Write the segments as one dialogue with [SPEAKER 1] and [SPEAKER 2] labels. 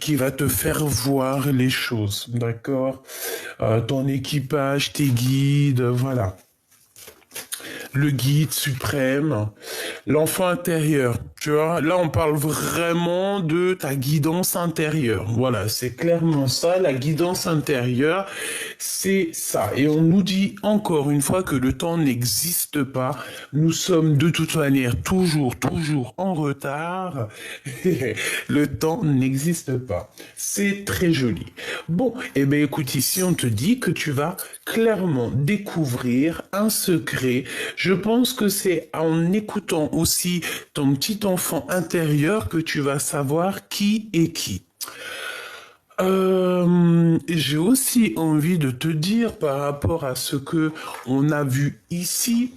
[SPEAKER 1] qui va te faire voir les choses, d'accord? Ton équipage, tes guides, voilà. Le guide suprême, l'enfant intérieur. Tu vois, là, on parle vraiment de ta guidance intérieure. Voilà, c'est clairement ça, la guidance intérieure, c'est ça. Et on nous dit encore une fois que le temps n'existe pas. Nous sommes de toute manière toujours en retard. Le temps n'existe pas. C'est très joli. Bon, eh bien, écoute, ici, on te dit que tu vas clairement découvrir un secret. Je pense que c'est en écoutant aussi ton petit enfant intérieur que tu vas savoir qui est qui. J'ai aussi envie de te dire par rapport à ce que on a vu ici,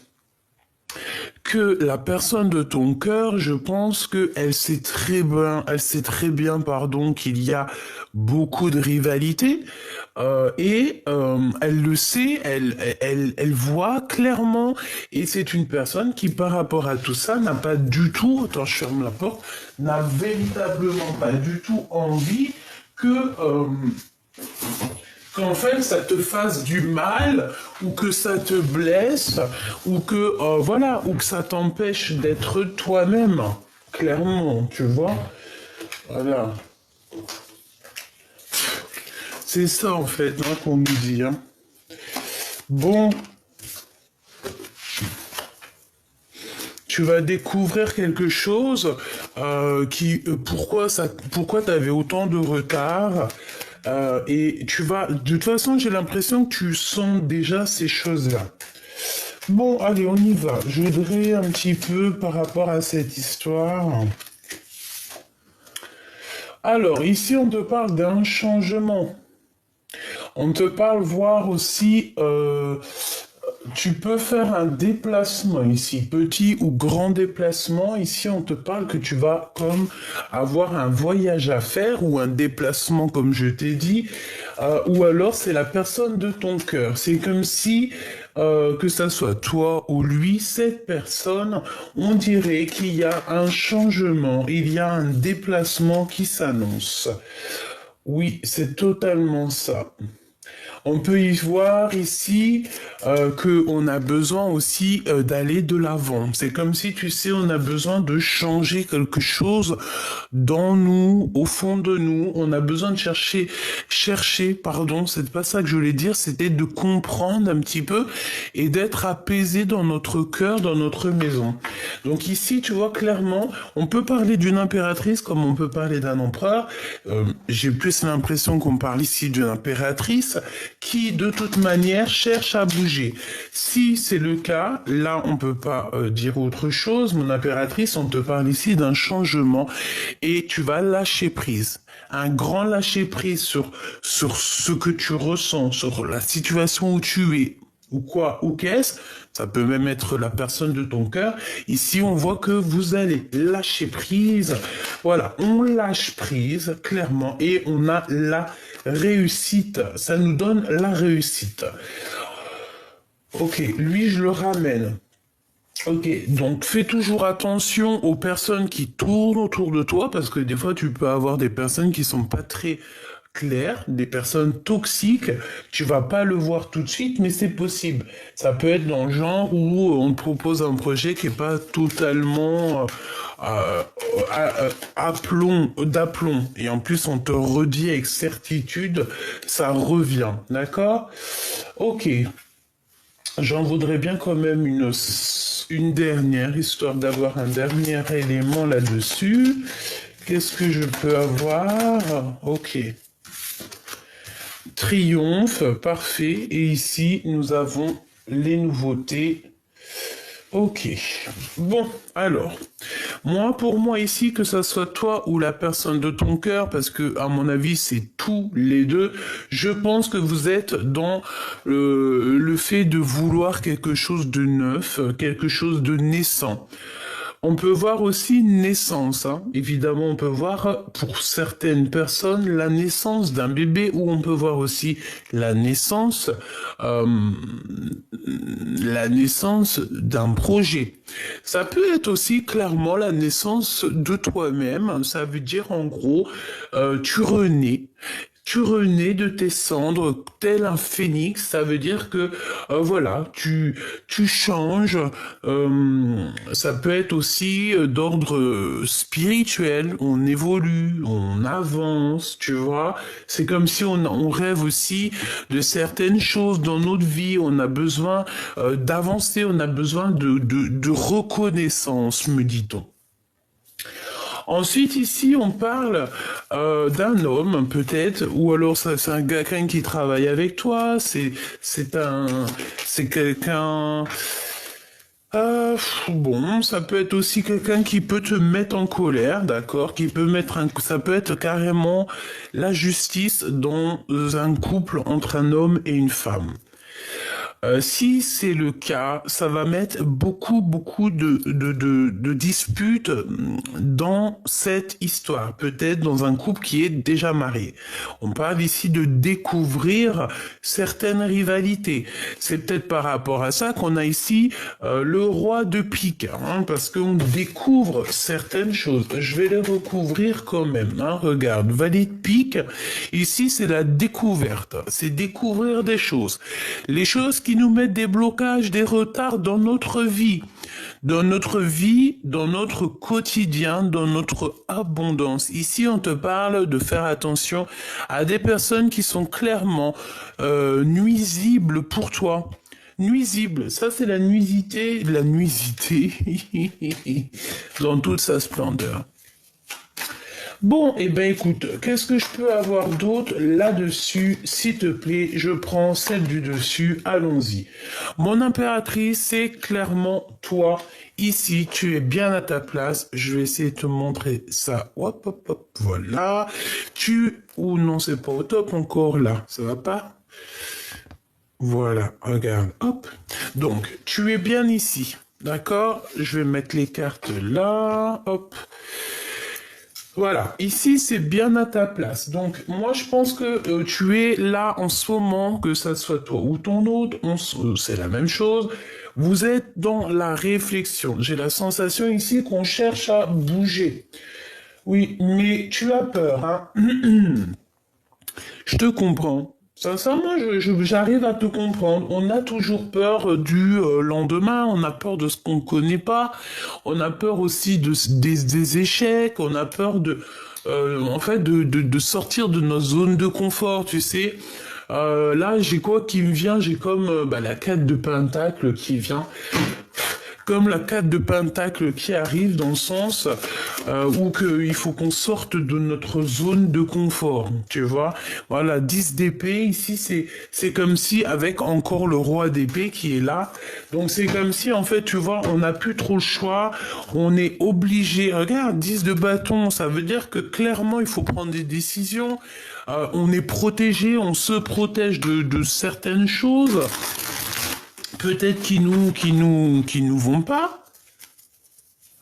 [SPEAKER 1] que la personne de ton cœur, je pense que elle sait très bien, pardon, qu'il y a beaucoup de rivalité, elle le sait, elle voit clairement, et c'est une personne qui, par rapport à tout ça, n'a pas du tout, attends, je ferme la porte, n'a véritablement pas du tout envie que qu'en fait ça te fasse du mal ou que ça te blesse ou que voilà ou que ça t'empêche d'être toi-même clairement tu vois voilà c'est ça en fait hein, qu'on nous dit hein. Bon tu vas découvrir quelque chose pourquoi t'avais autant de retard et tu vas de toute façon j'ai l'impression que tu sens déjà ces choses-là. Bon, allez, on y va. Je voudrais un petit peu par rapport à cette histoire. Alors, ici, on te parle d'un changement. On te parle voir aussi, tu peux faire un déplacement ici, petit ou grand déplacement. Ici, on te parle que tu vas comme avoir un voyage à faire ou un déplacement, comme je t'ai dit, ou alors c'est la personne de ton cœur. C'est comme si, que ça soit toi ou lui, cette personne, on dirait qu'il y a un changement, il y a un déplacement qui s'annonce. Oui, c'est totalement ça. On peut y voir ici qu'on a besoin aussi d'aller de l'avant. C'est comme si, tu sais, on a besoin de changer quelque chose dans nous, au fond de nous. On a besoin de pardon, c'est pas ça que je voulais dire, c'était de comprendre un petit peu et d'être apaisé dans notre cœur, dans notre maison. Donc ici, tu vois clairement, on peut parler d'une impératrice comme on peut parler d'un empereur. J'ai plus l'impression qu'on parle ici d'une impératrice qui, de toute manière, cherche à bouger. Si c'est le cas, là, on peut pas dire autre chose. Mon impératrice, on te parle ici d'un changement et tu vas lâcher prise. Un grand lâcher prise sur ce que tu ressens, sur la situation où tu es, ou quoi, ou qu'est-ce, ça peut même être la personne de ton cœur. Ici, on voit que vous allez lâcher prise. Voilà, on lâche prise, clairement, et on a la réussite. Ça nous donne la réussite. Ok, lui, je le ramène. Ok, donc fais toujours attention aux personnes qui tournent autour de toi, parce que des fois, tu peux avoir des personnes qui sont pas très claires, des personnes toxiques. Tu vas pas le voir tout de suite, mais c'est possible. Ça peut être dans le genre où on te propose un projet qui est pas totalement d'aplomb. Et en plus, on te redit avec certitude, ça revient. D'accord? Ok. J'en voudrais bien quand même une dernière, histoire d'avoir un dernier élément là-dessus. Qu'est-ce que je peux avoir? Ok. Triomphe, parfait. Et ici, nous avons les nouveautés. Ok. Bon, alors, pour moi ici, que ça soit toi ou la personne de ton cœur, parce que à mon avis c'est tous les deux, je pense que vous êtes dans le fait de vouloir quelque chose de neuf, quelque chose de naissant. On peut voir aussi naissance, hein. Évidemment, on peut voir pour certaines personnes la naissance d'un bébé ou on peut voir aussi la naissance, euh, la naissance d'un projet. Ça peut être aussi clairement la naissance de toi-même. Ça veut dire en gros, tu renais. Tu renais de tes cendres tel un phénix, ça veut dire que voilà, tu changes. Ça peut être aussi d'ordre spirituel. On évolue, on avance, tu vois. C'est comme si on rêve aussi de certaines choses dans notre vie. On a besoin d'avancer, on a besoin de reconnaissance, me dit-on. Ensuite, ici, on parle d'un homme, peut-être, ou alors c'est un quelqu'un qui travaille avec toi, c'est quelqu'un. Bon, ça peut être aussi quelqu'un qui peut te mettre en colère, d'accord, ça peut être carrément la justice dans un couple entre un homme et une femme. Si c'est le cas, ça va mettre beaucoup de disputes dans cette histoire, peut-être dans un couple qui est déjà marié. On parle ici de découvrir certaines rivalités. C'est peut-être par rapport à ça qu'on a ici le roi de pique, hein, parce qu'on découvre certaines choses. Je vais les recouvrir quand même. Hein, regarde, valet de pique, ici c'est la découverte, c'est découvrir des choses. Les choses qui nous mettent des blocages, des retards dans notre vie, dans notre quotidien, dans notre abondance. Ici, on te parle de faire attention à des personnes qui sont clairement nuisibles pour toi. Nuisible, ça c'est la nuisité dans toute sa splendeur. Bon, eh ben écoute, qu'est-ce que je peux avoir d'autre là-dessus? S'il te plaît, je prends celle du dessus, allons-y. Mon impératrice, c'est clairement toi. Ici, tu es bien à ta place. Je vais essayer de te montrer ça. Hop, hop, hop, voilà. Ou non, c'est pas au top encore là. Ça va pas? Voilà, regarde, hop. Donc, tu es bien ici. D'accord? Je vais mettre les cartes là. Hop. Voilà, ici c'est bien à ta place. Donc moi je pense que tu es là en ce moment, que ça soit toi ou ton autre, c'est la même chose. Vous êtes dans la réflexion. J'ai la sensation ici qu'on cherche à bouger. Oui, mais tu as peur, hein. Je te comprends. Sincèrement, j'arrive à te comprendre. On a toujours peur du lendemain, on a peur de ce qu'on ne connaît pas, on a peur aussi des échecs, on a peur en fait, de sortir de nos zones de confort, tu sais. Là, j'ai quoi qui me vient? J'ai comme la 4 de Pentacle qui vient. Comme la 4 de Pentacle qui arrive dans le sens où il faut qu'on sorte de notre zone de confort, tu vois. Voilà, 10 d'épée, ici c'est comme si avec encore le roi d'épée qui est là. Donc c'est comme si en fait, tu vois, on n'a plus trop le choix, on est obligé. Regarde, 10 de bâton, ça veut dire que clairement il faut prendre des décisions. On est protégé, on se protège de certaines choses. Peut-être qui nous vont pas.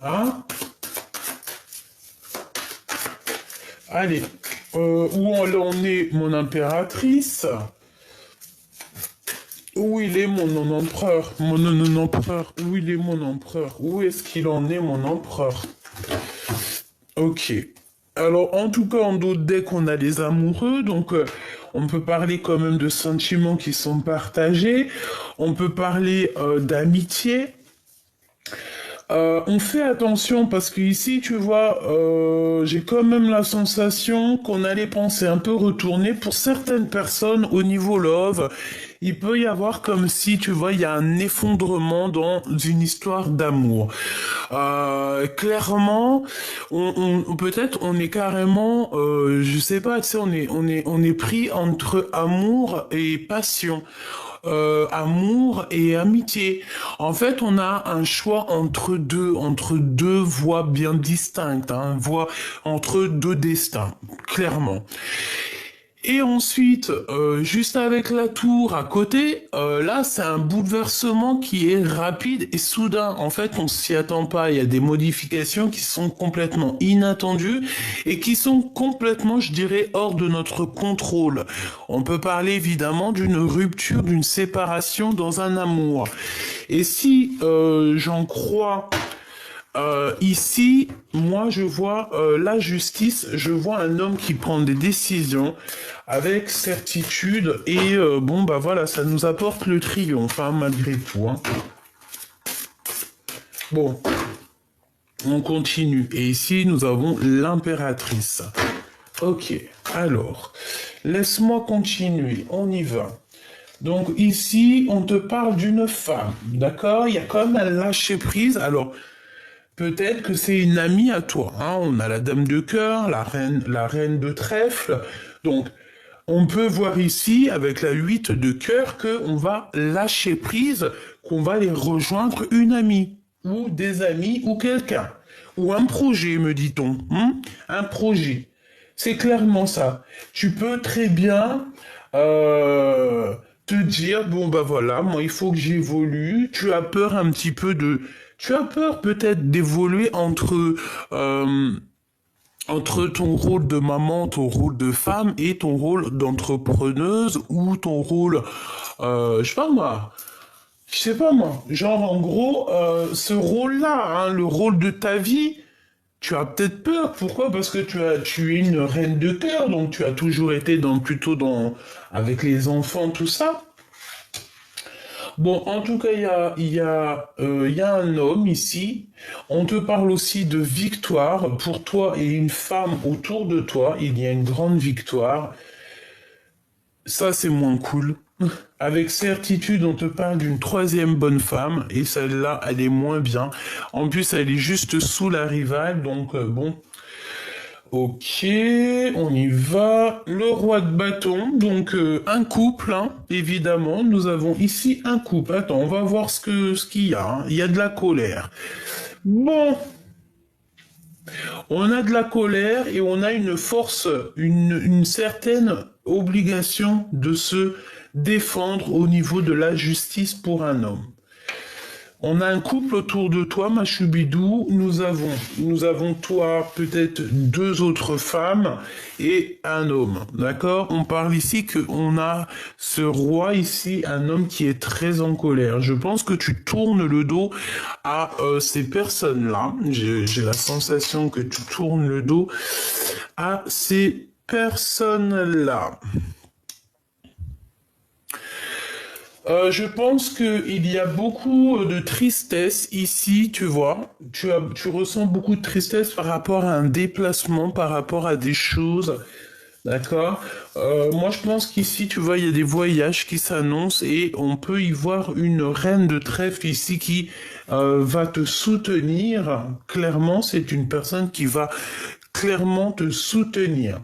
[SPEAKER 1] Hein? Allez. Où on est, mon impératrice? Où il est mon empereur? Mon empereur. Où il est mon empereur? Où est-ce qu'il en est, mon empereur? Ok. Alors, en tout cas, en d'autres decks, on a les amoureux, donc on peut parler quand même de sentiments qui sont partagés, on peut parler d'amitié. On fait attention parce que ici, tu vois, j'ai quand même la sensation qu'on a les pensées un peu retournées. Pour certaines personnes, au niveau love, il peut y avoir comme si, tu vois, il y a un effondrement dans une histoire d'amour. Clairement, peut-être on est carrément, je sais pas, tu sais, on est pris entre amour et passion. Amour et amitié. En fait, on a un choix entre deux voies bien distinctes, hein, entre deux destins, clairement. Et ensuite, juste avec la tour à côté, là, c'est un bouleversement qui est rapide et soudain. En fait, on s'y attend pas. Il y a des modifications qui sont complètement inattendues et qui sont complètement, je dirais, hors de notre contrôle. On peut parler évidemment d'une rupture, d'une séparation dans un amour. Et si j'en crois ici, moi, je vois la justice, je vois un homme qui prend des décisions avec certitude et bon, bah voilà, ça nous apporte le triomphe, hein, malgré tout. Hein. Bon, on continue. Et ici, nous avons l'impératrice. Ok, alors, laisse-moi continuer, on y va. Donc ici, on te parle d'une femme, d'accord? Il y a quand même un lâcher-prise. Alors, peut-être que c'est une amie à toi. Hein. On a la dame de cœur, la reine de trèfle. Donc, on peut voir ici, avec la 8 de cœur, qu'on va lâcher prise, qu'on va aller rejoindre une amie, ou des amis, ou quelqu'un. Ou un projet, me dit-on. Hein. Un projet. C'est clairement ça. Tu peux très bien te dire, bon bah voilà, moi il faut que j'évolue. Tu as peur un petit peu de... Tu as peur peut-être d'évoluer entre ton rôle de maman, ton rôle de femme et ton rôle d'entrepreneuse ou ton rôle, je sais pas moi, genre en gros, ce rôle-là, hein, le rôle de ta vie, tu as peut-être peur. Pourquoi? Parce que tu es une reine de cœur, donc tu as toujours été plutôt avec les enfants, tout ça. Bon, en tout cas, il y a un homme ici. On te parle aussi de victoire. Pour toi et une femme autour de toi, il y a une grande victoire. Ça, c'est moins cool. Avec certitude, on te parle d'une troisième bonne femme, et celle-là, elle est moins bien. En plus, elle est juste sous la rivale, donc bon. Ok, on y va. Le roi de bâton, donc un couple, hein, évidemment. Nous avons ici un couple. Attends, on va voir ce qu'il y a. Hein. Il y a de la colère. Bon, on a de la colère et on a une force, une certaine obligation de se défendre au niveau de la justice pour un homme. On a un couple autour de toi, ma choubidou. Nous avons toi, peut-être deux autres femmes et un homme. D'accord? On parle ici qu'on a ce roi ici, un homme qui est très en colère. Je pense que tu tournes le dos à ces personnes-là. J'ai la sensation que tu tournes le dos à ces personnes-là. Je pense qu'il y a beaucoup de tristesse ici, tu vois. Tu ressens beaucoup de tristesse par rapport à un déplacement, par rapport à des choses. D'accord. Moi, je pense qu'ici, tu vois, il y a des voyages qui s'annoncent et on peut y voir une reine de trèfle ici qui va te soutenir. Clairement, c'est une personne qui va clairement te soutenir.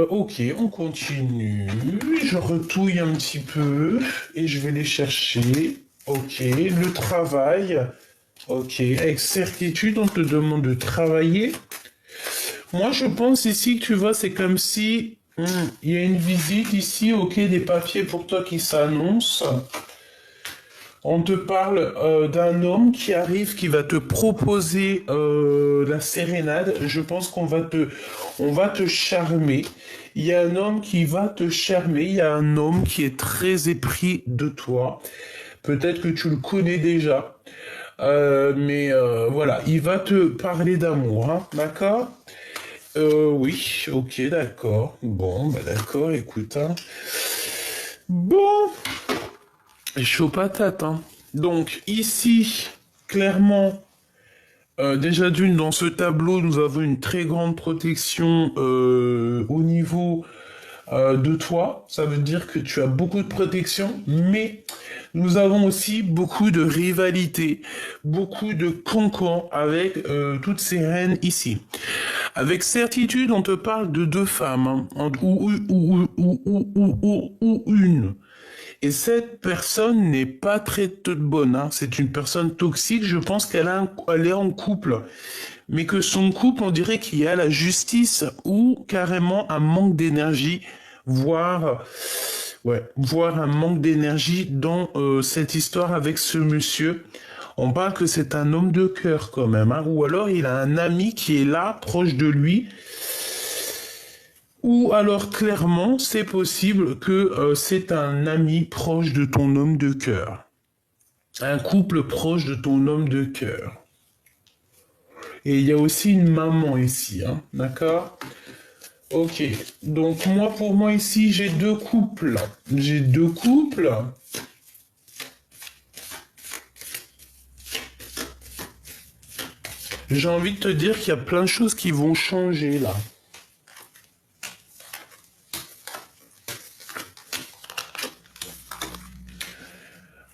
[SPEAKER 1] Ok, on continue. Je retouille un petit peu et je vais les chercher. Ok, le travail. Ok, avec certitude, on te demande de travailler. Moi, je pense ici que tu vois, c'est comme si il y a une visite ici, ok, des papiers pour toi qui s'annoncent. On te parle d'un homme qui arrive, qui va te proposer la sérénade. Je pense on va te charmer. Il y a un homme qui va te charmer. Il y a un homme qui est très épris de toi. Peut-être que tu le connais déjà. Mais voilà, il va te parler d'amour, hein, d'accord? Oui, ok, d'accord. Bon, bah d'accord, écoute, hein. Bon, chaud patate, hein. Donc ici, clairement, déjà d'une, dans ce tableau, nous avons une très grande protection au niveau de toi. Ça veut dire que tu as beaucoup de protection, mais nous avons aussi beaucoup de rivalité, beaucoup de cancans avec toutes ces reines ici. Avec certitude, on te parle de deux femmes, hein, ou une. Et cette personne n'est pas très bonne, hein. C'est une personne toxique. Je pense elle est en couple. Mais que son couple, on dirait qu'il y a la justice ou carrément un manque d'énergie, voire, ouais, voire un manque d'énergie dans cette histoire avec ce monsieur. On parle que c'est un homme de cœur quand même, hein. Ou alors il a un ami qui est là, proche de lui. Ou alors clairement, c'est possible que c'est un ami proche de ton homme de cœur. Un couple proche de ton homme de cœur. Et il y a aussi une maman ici, hein, d'accord? Ok, donc moi, pour moi ici, j'ai deux couples. J'ai deux couples. J'ai envie de te dire qu'il y a plein de choses qui vont changer là.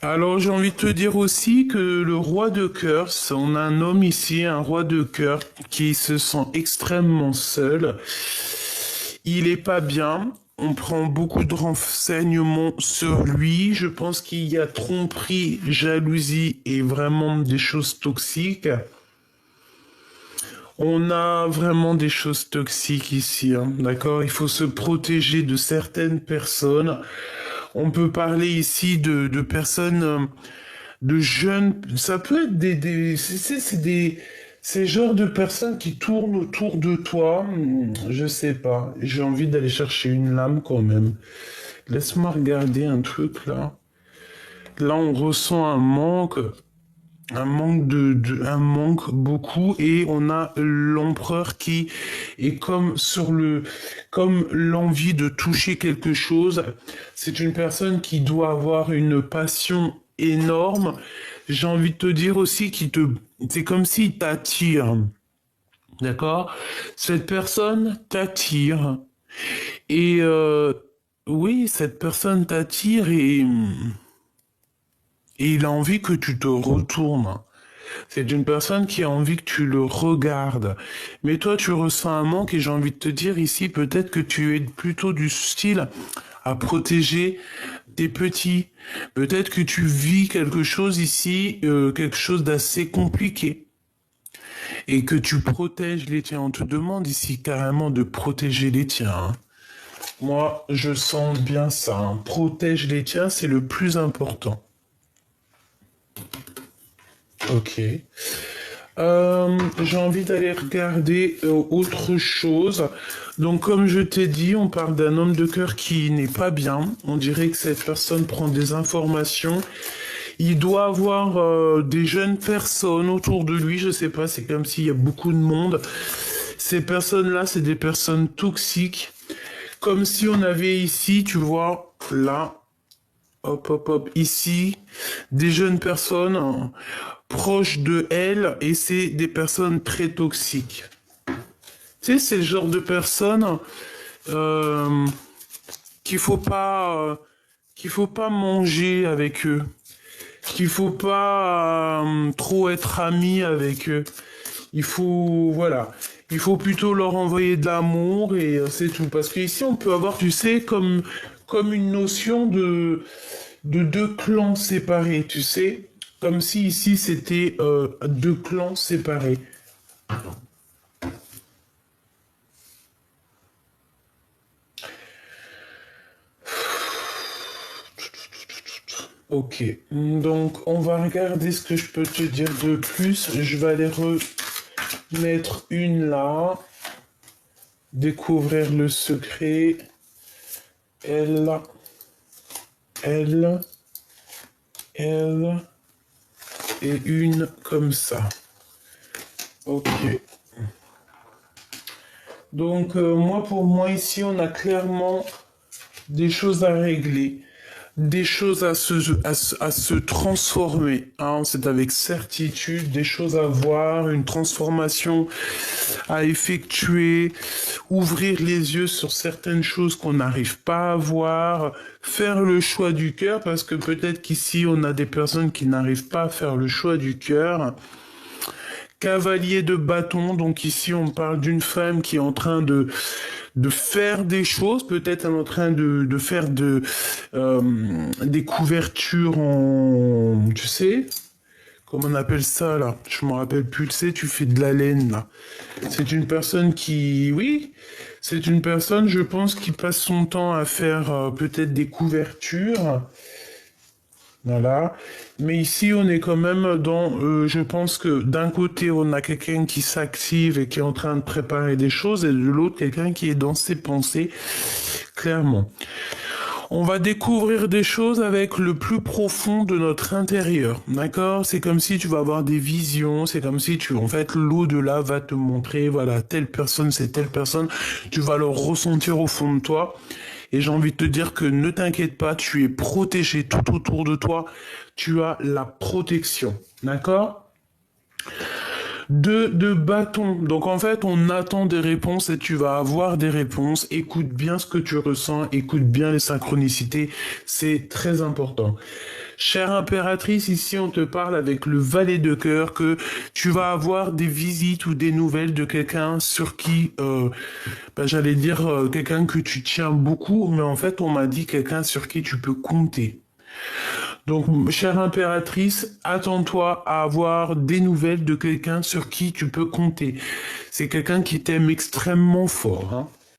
[SPEAKER 1] Alors j'ai envie de te dire aussi que le roi de cœur, on a un homme ici, un roi de cœur, qui se sent extrêmement seul. Il est pas bien. On prend beaucoup de renseignements sur lui. Je pense qu'il y a tromperie, jalousie et vraiment des choses toxiques. On a vraiment des choses toxiques ici, hein, d'accord? Il faut se protéger de certaines personnes. On peut parler ici de personnes, de jeunes. Ça peut être c'est genre de personnes qui tournent autour de toi. Je sais pas. J'ai envie d'aller chercher une lame quand même. Laisse-moi regarder un truc là. Là, on ressent un manque beaucoup, et on a l'empereur qui est comme l'envie de toucher quelque chose. C'est une personne qui doit avoir une passion énorme. J'ai envie de te dire aussi c'est comme s'il t'attire. D'accord? Cette personne t'attire. Et, oui, cette personne t'attire et il a envie que tu te retournes. C'est une personne qui a envie que tu le regardes. Mais toi, tu ressens un manque, et j'ai envie de te dire ici, peut-être que tu es plutôt du style à protéger tes petits. Peut-être que tu vis quelque chose ici, quelque chose d'assez compliqué. Et que tu protèges les tiens. On te demande ici carrément de protéger les tiens, hein. Moi, je sens bien ça, hein. Protège les tiens, c'est le plus important. Ok. J'ai envie d'aller regarder autre chose. Donc, comme je t'ai dit, on parle d'un homme de cœur qui n'est pas bien. On dirait que cette personne prend des informations. Il doit avoir des jeunes personnes autour de lui. Je sais pas, c'est comme s'il y a beaucoup de monde. Ces personnes-là, c'est des personnes toxiques. Comme si on avait ici, tu vois, là, hop, hop, hop, ici, des jeunes personnes, hein, proches de elle, et c'est des personnes très toxiques. Tu sais, c'est le genre de personnes euh, qu'il faut pas manger avec eux, qu'il faut pas trop être ami avec eux. Voilà, il faut plutôt leur envoyer de l'amour, et c'est tout. Parce qu'ici, on peut avoir, tu sais, comme une notion de deux clans séparés, tu sais. Comme si ici, c'était deux clans séparés. Ok, donc on va regarder ce que je peux te dire de plus. Je vais aller remettre une là. Découvrir le secret. Elle, elle, elle, et une comme ça. Ok. Donc moi, pour moi ici, on a clairement des choses à régler, des choses à se transformer, hein. C'est avec certitude, des choses à voir, une transformation à effectuer, ouvrir les yeux sur certaines choses qu'on n'arrive pas à voir, faire le choix du cœur, parce que peut-être qu'ici on a des personnes qui n'arrivent pas à faire le choix du cœur. Cavalier de bâton, donc ici on parle d'une femme qui est en train de faire des choses, peut-être en train de faire des couvertures en, tu sais, comment on appelle ça là? Je me rappelle plus, tu sais, tu fais de la laine là. C'est une personne qui, oui, c'est une personne, je pense, qui passe son temps à faire peut-être des couvertures. Voilà. Mais ici, on est quand même dans, je pense que d'un côté, on a quelqu'un qui s'active et qui est en train de préparer des choses, et de l'autre, quelqu'un qui est dans ses pensées, clairement. On va découvrir des choses avec le plus profond de notre intérieur, d'accord? C'est comme si tu vas avoir des visions, c'est comme si en fait, l'au-delà va te montrer, voilà, telle personne, c'est telle personne, tu vas le ressentir au fond de toi. Et j'ai envie de te dire que ne t'inquiète pas, tu es protégé tout autour de toi, tu as la protection, d'accord? De bâton. Donc en fait, on attend des réponses et tu vas avoir des réponses. Écoute bien ce que tu ressens, écoute bien les synchronicités, c'est très important. Chère impératrice, ici on te parle avec le valet de cœur que tu vas avoir des visites ou des nouvelles de quelqu'un sur qui, j'allais dire quelqu'un que tu tiens beaucoup, mais en fait on m'a dit quelqu'un sur qui tu peux compter. Donc, chère impératrice, attends-toi à avoir des nouvelles de quelqu'un sur qui tu peux compter. C'est quelqu'un qui t'aime extrêmement fort, hein.